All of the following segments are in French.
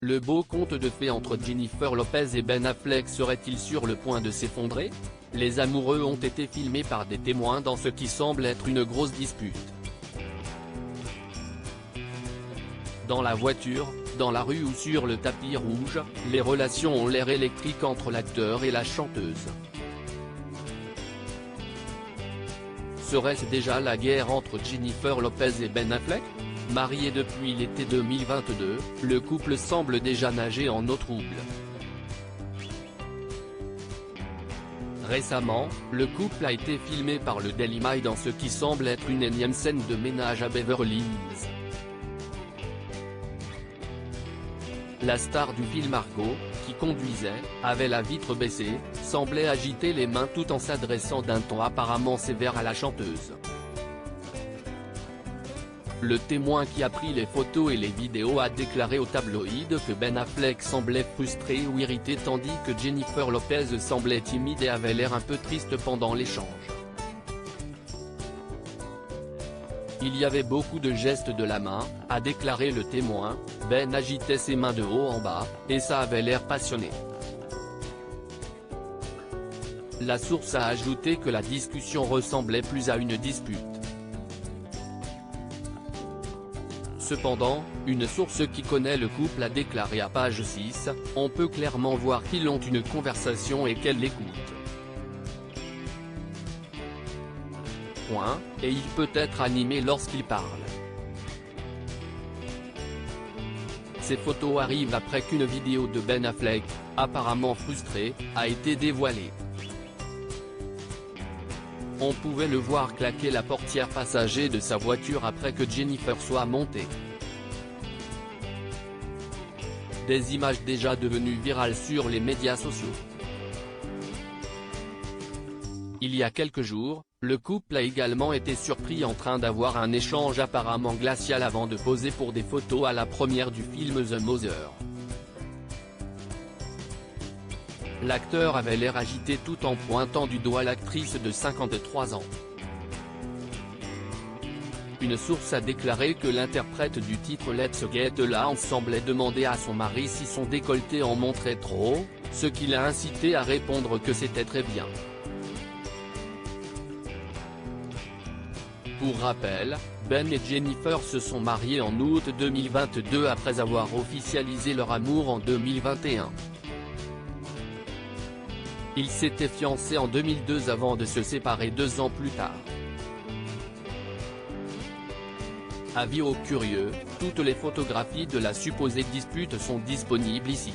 Le beau conte de fées entre Jennifer Lopez et Ben Affleck serait-il sur le point de s'effondrer? Les amoureux ont été filmés par des témoins dans ce qui semble être une grosse dispute. Dans la voiture, dans la rue ou sur le tapis rouge, les relations ont l'air électriques entre l'acteur et la chanteuse. Serait-ce déjà la guerre entre Jennifer Lopez et Ben Affleck? Marié depuis l'été 2022, le couple semble déjà nager en eau trouble. Récemment, le couple a été filmé par le Daily Mail dans ce qui semble être une énième scène de ménage à Beverly Hills. La star du film Argo, qui conduisait, avait la vitre baissée, semblait agiter les mains tout en s'adressant d'un ton apparemment sévère à la chanteuse. Le témoin qui a pris les photos et les vidéos a déclaré au tabloïd que Ben Affleck semblait frustré ou irrité tandis que Jennifer Lopez semblait timide et avait l'air un peu triste pendant l'échange. Il y avait beaucoup de gestes de la main, a déclaré le témoin. Ben agitait ses mains de haut en bas, et ça avait l'air passionné. La source a ajouté que la discussion ressemblait plus à une dispute. Cependant, une source qui connaît le couple a déclaré à Page 6, « On peut clairement voir qu'ils ont une conversation et qu'elle l'écoute. Et il peut être animé lorsqu'il parle. » Ces photos arrivent après qu'une vidéo de Ben Affleck, apparemment frustré, a été dévoilée. On pouvait le voir claquer la portière passager de sa voiture après que Jennifer soit montée. Des images déjà devenues virales sur les médias sociaux. Il y a quelques jours, le couple a également été surpris en train d'avoir un échange apparemment glacial avant de poser pour des photos à la première du film The Mother. L'acteur avait l'air agité tout en pointant du doigt l'actrice de 53 ans. Une source a déclaré que l'interprète du titre Let's Get Loud semblait demander à son mari si son décolleté en montrait trop, ce qui l'a incité à répondre que c'était très bien. Pour rappel, Ben et Jennifer se sont mariés en août 2022 après avoir officialisé leur amour en 2021. Ils s'étaient fiancés en 2002 avant de se séparer 2 ans plus tard. Avis aux curieux, toutes les photographies de la supposée dispute sont disponibles ici.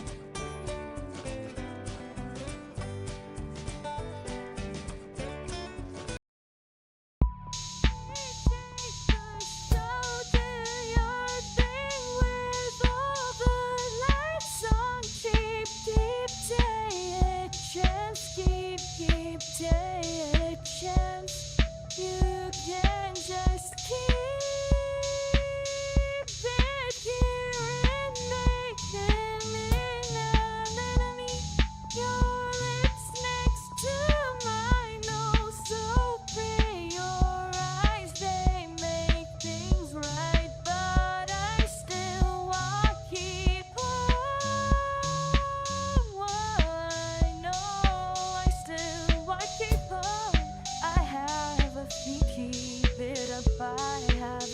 Keep it up, I have